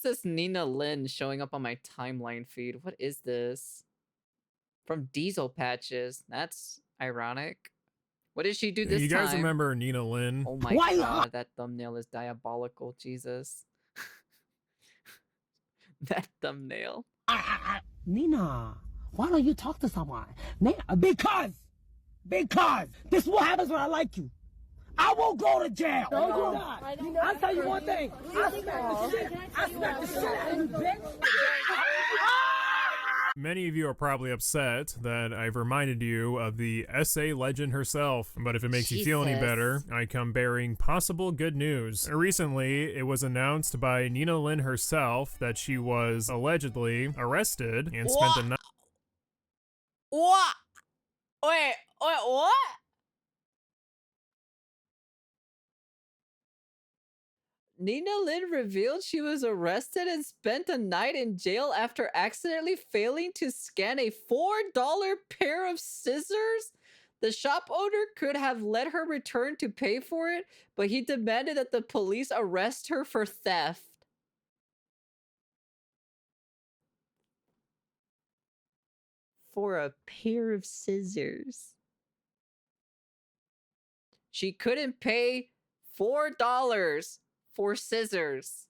This Nina Lynn showing up on my timeline feed. What is this? From Diesel Patches. That's ironic. What did she do this time? You guys remember Nina Lynn? Oh my god, that thumbnail is diabolical. Jesus. That thumbnail. Nina, why don't you talk to someone? Because this is what happens when I like you. I won't go to jail. No, you're not. I'll tell you one thing. I smack the shit out of you, bitch. Many of you are probably upset that I've reminded you of the essay legend herself, but if it makes you feel any better, I come bearing possible good news. Recently, it was announced by Nina Lynn herself that she was allegedly arrested and spent the night. What? Wait, what? Nina Lynn revealed she was arrested and spent a night in jail after accidentally failing to scan a $4 pair of scissors. The shop owner could have let her return to pay for it, but he demanded that the police arrest her for theft. For a pair of scissors. She couldn't pay $4 for scissors.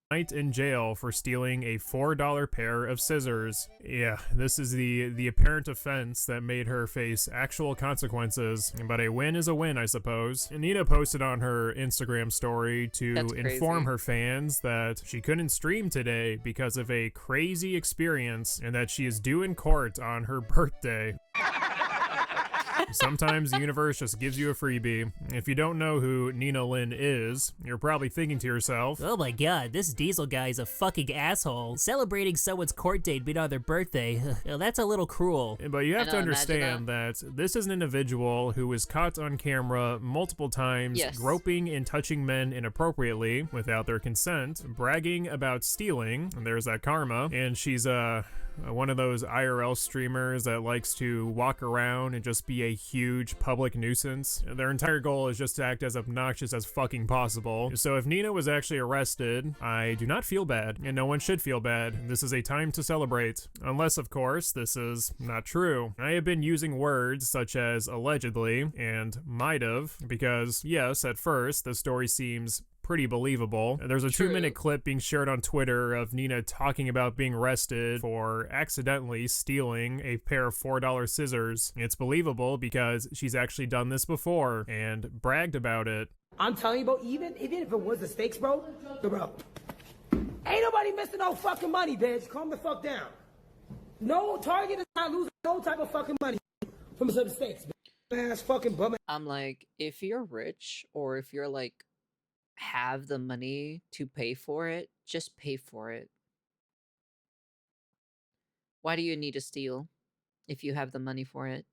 Night in jail for stealing a $4 pair of scissors. Yeah, this is the apparent offense that made her face actual consequences, but a win is a win, I suppose. Nina posted on her Instagram story to inform her fans that she couldn't stream today because of a crazy experience and that she is due in court on her birthday. Sometimes the universe just gives you a freebie. If you don't know who Nina Lynn is, you're probably thinking to yourself, oh my god, this Diesel guy is a fucking asshole. Celebrating someone's court date being on their birthday, that's a little cruel. But you have to understand that this is an individual who was caught on camera multiple times groping and touching men inappropriately without their consent, bragging about stealing, and there's that karma, and she's one of those IRL streamers that likes to walk around and just be a huge public nuisance. Their entire goal is just to act as obnoxious as fucking possible. So if Nina was actually arrested, I do not feel bad, and no one should feel bad. This is a time to celebrate. Unless, of course, this is not true. I have been using words such as allegedly and might've because, yes, at first, the story seems pretty believable. There's a 2-minute clip being shared on Twitter of Nina talking about being arrested for accidentally stealing a pair of $4 scissors. It's believable because she's actually done this before and bragged about it. I'm telling you, bro, even if it was the stakes, bro, ain't nobody missing no fucking money, bitch. Calm the fuck down. No Target is not losing no type of fucking money from some stakes, bitch. Ass fucking bum. I'm like, if you're rich or if you're like have the money to pay for it, just pay for it. Why do you need to steal if you have the money for it?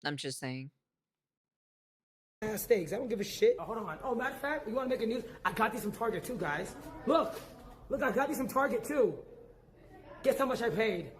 I'm just saying. Steaks, I don't give a shit. Hold on. Oh, matter of fact, you want to make a news? I got these from Target too, guys. Look, I got these from Target too. Guess how much I paid?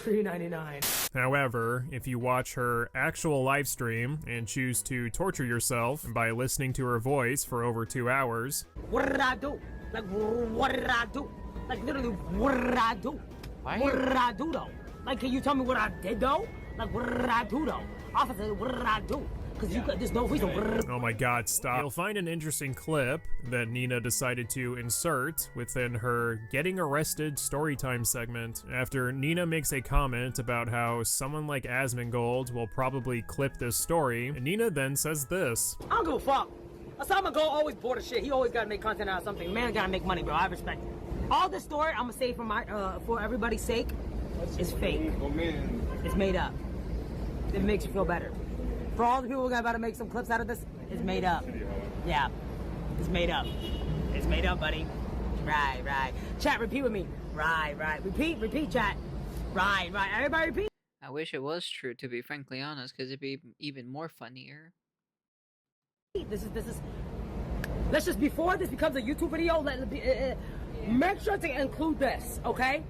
$3.99. However, if you watch her actual live stream and choose to torture yourself by listening to her voice for over 2 hours. What did I do? Like, what did I do? Like, literally, what did I do? What did I do, though? Like, can you tell me what I did, though? Like, what did I do, though? Officer, what did I do? Because there's no reason. Oh my god, stop. You'll find an interesting clip that Nina decided to insert within her Getting Arrested Storytime segment after Nina makes a comment about how someone like Asmongold will probably clip this story. And Nina then says this. I don't give a fuck. Asmongold always bored of shit. He always gotta make content out of something. Man gotta make money, bro. I respect it. All this story, I'm gonna say for everybody's sake, is fake. It's made up. It makes you feel better. For all the people who are about to make some clips out of this, it's made up. Yeah, it's made up. It's made up, buddy. Right. Chat, repeat with me. Right. Repeat, chat. Right. Everybody repeat. I wish it was true, to be frankly honest, because it'd be even more funnier. This is. Let's just, before this becomes a YouTube video, make sure to include this, okay?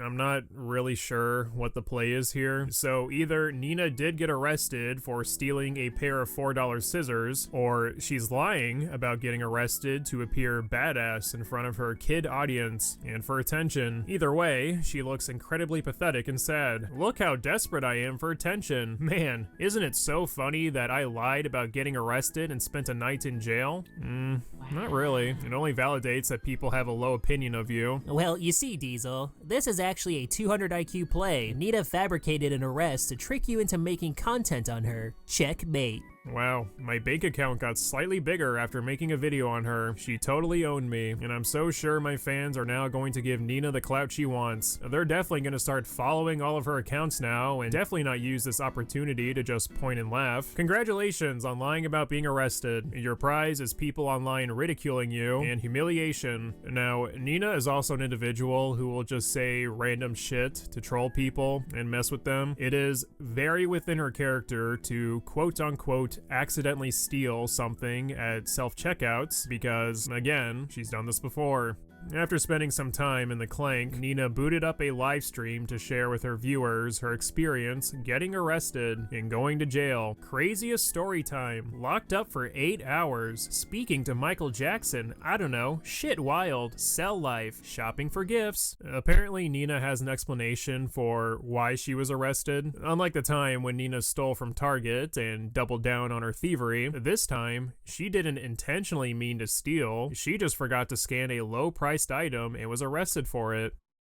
I'm not really sure what the play is here. So either Nina did get arrested for stealing a pair of $4 scissors, or she's lying about getting arrested to appear badass in front of her kid audience and for attention. Either way, she looks incredibly pathetic and sad. Look how desperate I am for attention. Man, isn't it so funny that I lied about getting arrested and spent a night in jail? Not really. It only validates that people have a low opinion of you. Well, you see, Diesel, this is actually a 200 IQ play. Nina fabricated an arrest to trick you into making content on her. Checkmate. Wow, my bank account got slightly bigger after making a video on her. She totally owned me, and I'm so sure my fans are now going to give Nina the clout she wants. They're definitely going to start following all of her accounts now, and definitely not use this opportunity to just point and laugh. Congratulations on lying about being arrested. Your prize is people online ridiculing you and humiliation. Now, Nina is also an individual who will just say random shit to troll people and mess with them. It is very within her character to quote-unquote accidentally steal something at self-checkouts because, again, she's done this before. After spending some time in the clank, Nina booted up a live stream to share with her viewers her experience getting arrested and going to jail. Craziest story time. Locked up for 8 hours. Speaking to Michael Jackson. I don't know. Shit wild. Cell life. Shopping for gifts. Apparently Nina has an explanation for why she was arrested. Unlike the time when Nina stole from Target and doubled down on her thievery, this time she didn't intentionally mean to steal. She just forgot to scan a low-priced item and was arrested for it.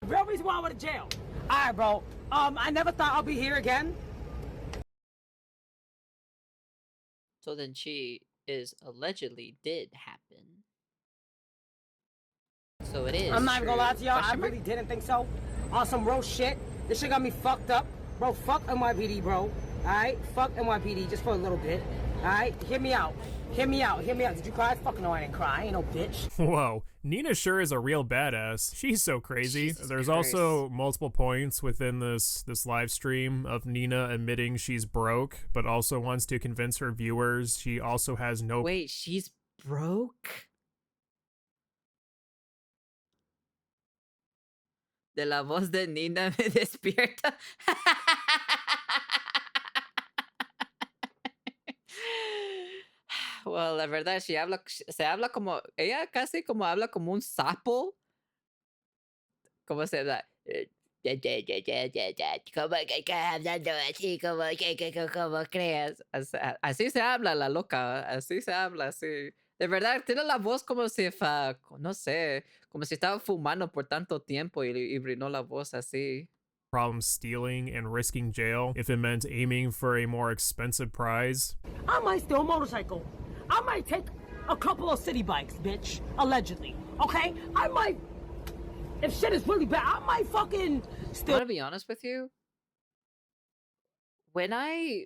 Real reason why I went to jail. Alright, bro. I never thought I'll be here again. So then she is allegedly did happen. So it is. I'm not even gonna lie to y'all. I Question mark? really didn't think so. On some real shit. This shit got me fucked up. Bro, fuck NYPD, bro. Alright? Fuck NYPD just for a little bit. Alright? Hear me out. Hear me out. Hear me out. Did you cry? Fucking no, I didn't cry. I ain't no bitch. Whoa, Nina sure is a real badass. She's so crazy. Jesus There's Christ. also multiple points within this live stream of Nina admitting she's broke, but also wants to convince her viewers she also has no. Wait, she's broke? De la voz de Nina me despierta. Well, la verdad, se habla como, ella casi como habla como un sapo. ¿Cómo se da? Como que hablando así, como creas. Así se habla la loca, así se habla, así. De verdad, tiene la voz como si, no sé, como si estaba fumando por tanto tiempo y brinó la voz así. Problem stealing and risking jail if it meant aiming for a more expensive prize. I might steal a motorcycle. I might take a couple of city bikes, bitch. Allegedly. Okay? I might. If shit is really bad, I might fucking steal. I'm gonna be honest with you. When I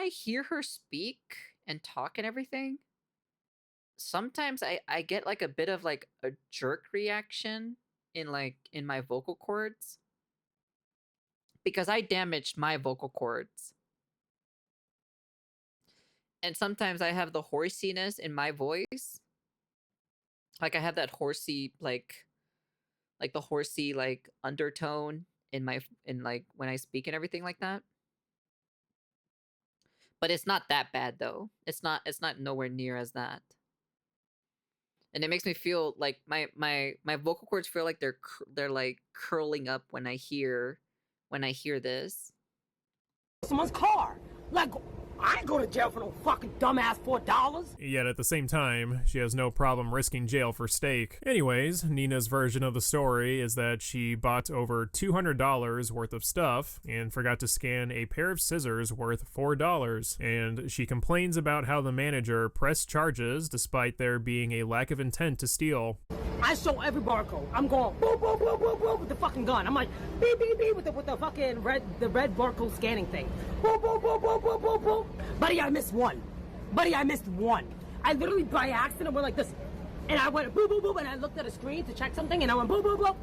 hear her speak and talk and everything, sometimes I get like a bit of like a jerk reaction in my vocal cords. Because I damaged my vocal cords. And sometimes I have the horsiness in my voice. Like I have that horsey, like the horsey like undertone in like when I speak and everything like that. But it's not that bad though. It's not nowhere near as that. And it makes me feel like my vocal cords feel like they're like curling up when I hear this. Someone's car. Like, I ain't going to jail for no fucking dumbass $4. Yet at the same time, she has no problem risking jail for steak. Anyways, Nina's version of the story is that she bought over $200 worth of stuff and forgot to scan a pair of scissors worth $4. And she complains about how the manager pressed charges despite there being a lack of intent to steal. I show every barcode. I'm going boop, boop, boop, boop, boop with the fucking gun. I'm like beep, beep, beep with the fucking red barcode scanning thing. Boop, boop, boop, boop, boop, boop, boop. Buddy, I missed one. I literally by accident went like this. And I went boop, boop, boop, and I looked at a screen to check something, and I went boop, boop, boop.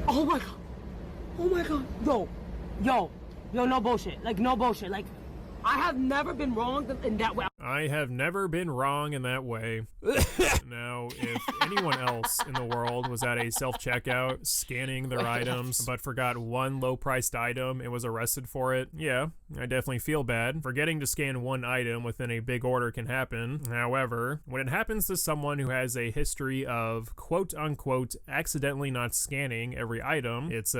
Oh my God. Yo, no bullshit. Like, no bullshit. Like, I have never been wronged in that way. I have never been wrong in that way. Now, if anyone else in the world was at a self-checkout scanning their items but forgot one low-priced item and was arrested for it, yeah, I definitely feel bad. Forgetting to scan one item within a big order can happen. However, when it happens to someone who has a history of quote-unquote accidentally not scanning every item, it's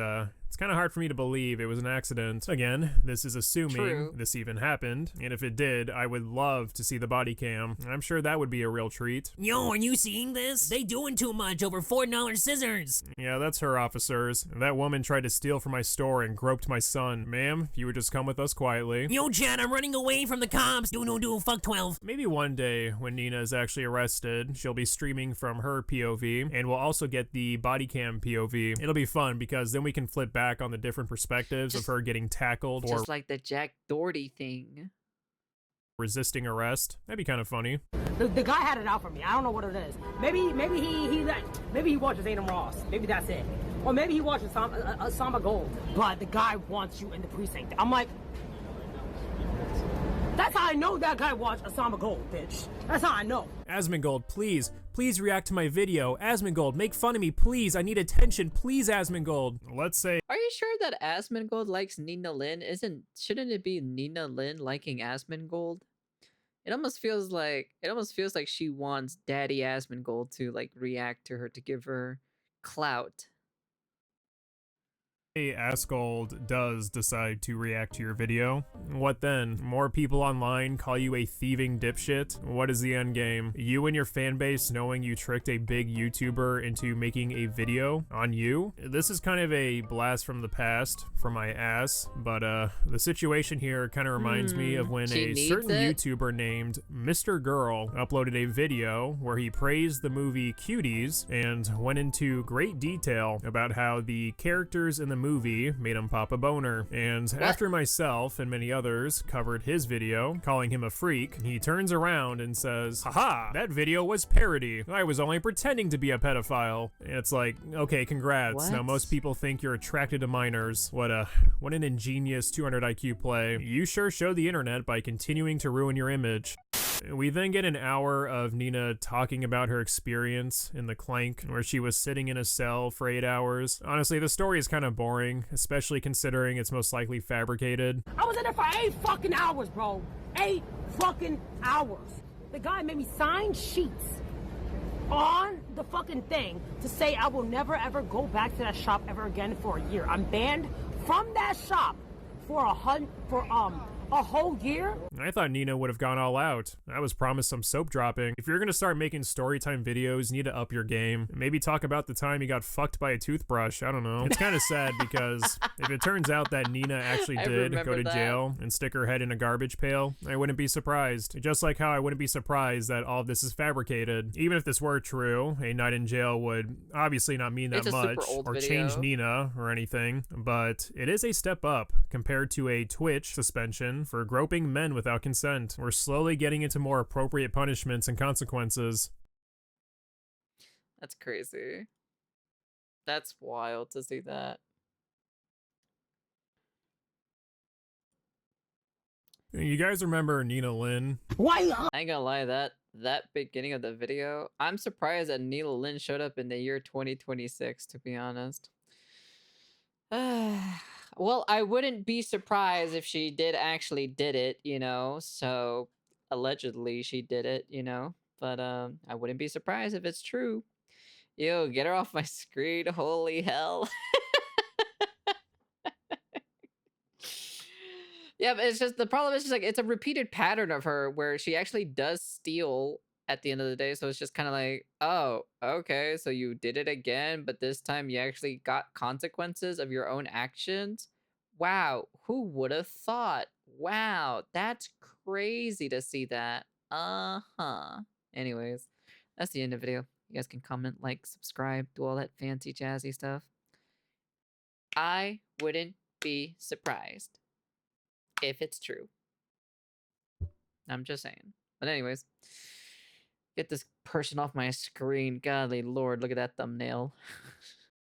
kind of hard for me to believe it was an accident. Again, this is assuming this even happened, and if it did, I would love to see the body cam. I'm sure that would be a real treat. Yo, are you seeing this? They doing too much over $4 scissors. Yeah, that's her, officers. That woman tried to steal from my store and groped my son. Ma'am, if you would just come with us quietly. Yo, Chad, I'm running away from the cops. Do, fuck 12. Maybe one day, when Nina is actually arrested, she'll be streaming from her POV, and we'll also get the body cam POV. It'll be fun, because then we can flip back on the different perspectives of her getting tackled or just like the Jack Doherty thing. Resisting arrest. That'd be kind of funny. The guy had it out for me. I don't know what it is. Maybe he watches Adam Ross. Maybe that's it. Or maybe he watches Samba Gold. But the guy wants you in the precinct. I'm like, that's how I know that guy watched Osama Gold, bitch. That's how I know. Asmongold, please react to my video. Asmongold, make fun of me, please. I need attention, please, Asmongold. Let's say. Are you sure that Asmongold likes Nina Lynn? Shouldn't it be Nina Lynn liking Asmongold? It almost feels like she wants Daddy Asmongold to like react to her, to give her clout. Asgold does decide to react to your video. What then? More people online call you a thieving dipshit? What is the end game? You and your fan base knowing you tricked a big YouTuber into making a video on you? This is kind of a blast from the past for my ass, but the situation here kind of reminds me of when a certain YouTuber named Mr. Girl uploaded a video where he praised the movie Cuties and went into great detail about how the characters in the movie made him pop a boner. And after myself and many others covered his video, calling him a freak, he turns around and says, haha, that video was parody. I was only pretending to be a pedophile. And it's like, okay, congrats. Now most people think you're attracted to minors. What an ingenious 200 IQ play. You sure showed the internet by continuing to ruin your image. We then get an hour of Nina talking about her experience in the Clank, where she was sitting in a cell for 8 hours. Honestly, the story is kind of boring, especially considering it's most likely fabricated. I was in there for 8 fucking hours, bro. 8 fucking hours. The guy made me sign sheets on the fucking thing to say I will never ever go back to that shop ever again for a year. I'm banned from that shop for a whole year? I thought Nina would have gone all out. I was promised some soap dropping. If you're gonna start making storytime videos, you need to up your game. Maybe talk about the time you got fucked by a toothbrush. I don't know. It's kind of sad because if it turns out that Nina actually did go to jail and stick her head in a garbage pail, I wouldn't be surprised. Just like how I wouldn't be surprised that all of this is fabricated. Even if this were true, a night in jail would obviously not mean that much or change Nina or anything, but it is a step up compared to a Twitch suspension for groping men without consent. We're slowly getting into more appropriate punishments and consequences. That's crazy. That's wild to see that. You guys remember Nina Lynn? Why? I ain't gonna lie, that beginning of the video, I'm surprised that Nina Lynn showed up in the year 2026, to be honest. Well, I wouldn't be surprised if she actually did it, you know, so allegedly she did it, you know, but I wouldn't be surprised if it's true. Yo, get her off my screen, holy hell. Yeah, but it's just, the problem is just like, it's a repeated pattern of her where she actually does steal at the end of the day. So it's just kind of like, oh, okay, so you did it again, but this time you actually got consequences of your own actions. Wow, who would have thought? Wow, that's crazy to see that. Anyways, that's the end of the video. You guys can comment, like, subscribe, do all that fancy jazzy stuff. I wouldn't be surprised if it's true. I'm just saying. But anyways, get this person off my screen. Godly Lord, look at that thumbnail.